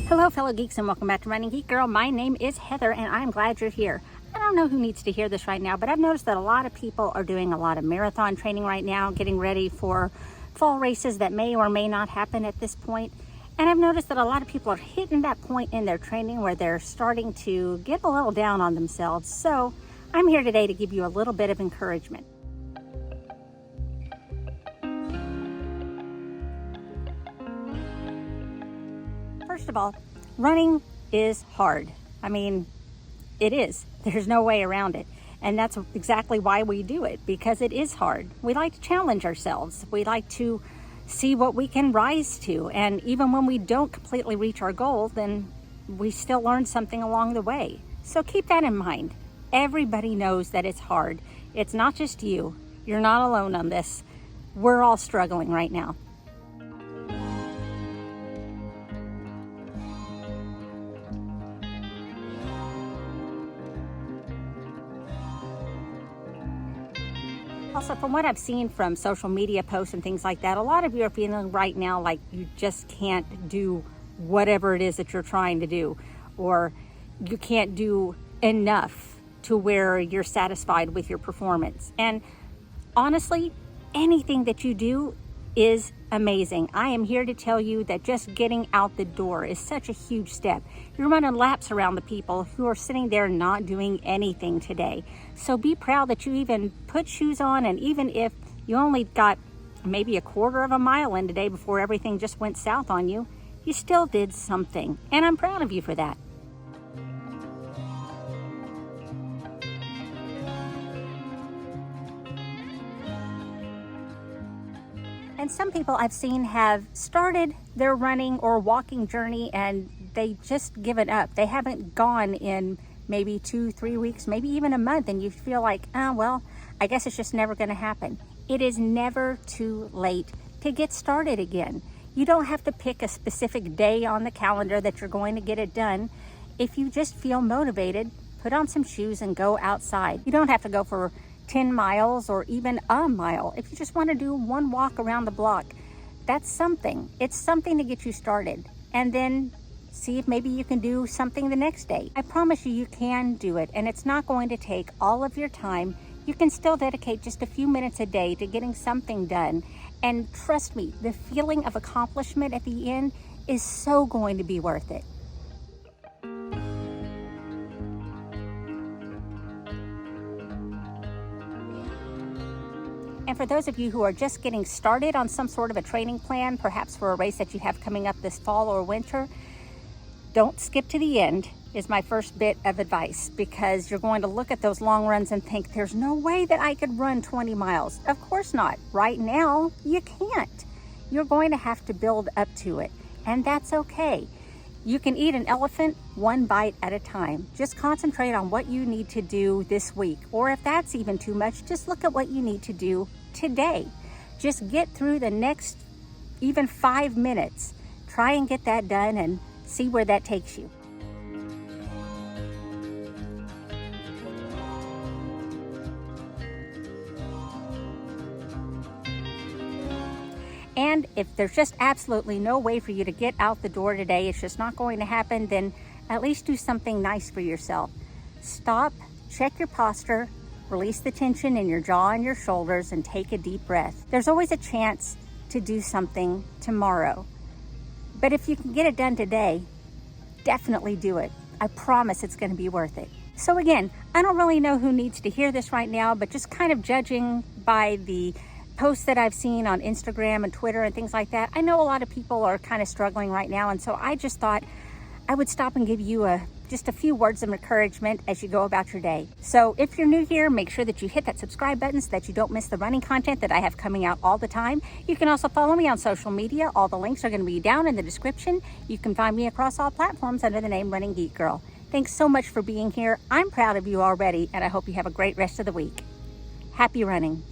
Hello fellow geeks and welcome back to Running Geek Girl. My name is Heather and I'm glad you're here. I don't know who needs to hear this right now, but I've noticed that a lot of people are doing a lot of marathon training right now, getting ready for fall races that may or may not happen at this point. And I've noticed that a lot of people are hitting that point in their training where they're starting to get a little down on themselves. So I'm here today to give you a little bit of encouragement. First of all, running is hard. I mean, it is. There's no way around it. And that's exactly why we do it, because it is hard. We like to challenge ourselves. We like to see what we can rise to. And even when we don't completely reach our goal, then we still learn something along the way. So keep that in mind. Everybody knows that it's hard. It's not just you. You're not alone on this. We're all struggling right now. Also, from what I've seen from social media posts and things like that, a lot of you are feeling right now like you just can't do whatever it is that you're trying to do, or you can't do enough to where you're satisfied with your performance. And honestly, anything that you do is amazing. I am here to tell you that just getting out the door is such a huge step. You're running laps around the people who are sitting there not doing anything today. So be proud that you even put shoes on, and even if you only got maybe a quarter of a mile in today before everything just went south on you, you still did something. And I'm proud of you for that. And some people I've seen have started their running or walking journey and they just given up. They haven't gone in maybe 2-3 weeks, maybe even a month, and you feel like, oh, well, I guess it's just never going to happen. It is never too late to get started again. You don't have to pick a specific day on the calendar that you're going to get it done. If you just feel motivated, put on some shoes and go outside. You don't have to go for 10 miles or even a mile. If you just want to do one walk around the block, that's something. It's something to get you started. And then see if maybe you can do something the next day. I promise you, you can do it, and it's not going to take all of your time. You can still dedicate just a few minutes a day to getting something done. And trust me, the feeling of accomplishment at the end is so going to be worth it. And for those of you who are just getting started on some sort of a training plan, perhaps for a race that you have coming up this fall or winter, don't skip to the end is my first bit of advice, because you're going to look at those long runs and think, there's no way that I could run 20 miles. Of course not. Right now, you can't. You're going to have to build up to it, and that's okay. You can eat an elephant one bite at a time. Just concentrate on what you need to do this week. Or if that's even too much, just look at what you need to do today. Just get through the next even 5 minutes. Try and get that done and see where that takes you. And if there's just absolutely no way for you to get out the door today, it's just not going to happen, then at least do something nice for yourself. Stop, check your posture, release the tension in your jaw and your shoulders, and take a deep breath. There's always a chance to do something tomorrow. But if you can get it done today, definitely do it. I promise it's going to be worth it. So again, I don't really know who needs to hear this right now, but just kind of judging by the posts that I've seen on Instagram and Twitter and things like that, I know a lot of people are kind of struggling right now, and so I just thought I would stop and give you just a few words of encouragement as you go about your day. So if you're new here, make sure that you hit that subscribe button so that you don't miss the running content that I have coming out all the time. You can also follow me on social media. All the links are going to be down in the description. You can find me across all platforms under the name Running Geek Girl. Thanks so much for being here. I'm proud of you already, and I hope you have a great rest of the week. Happy running.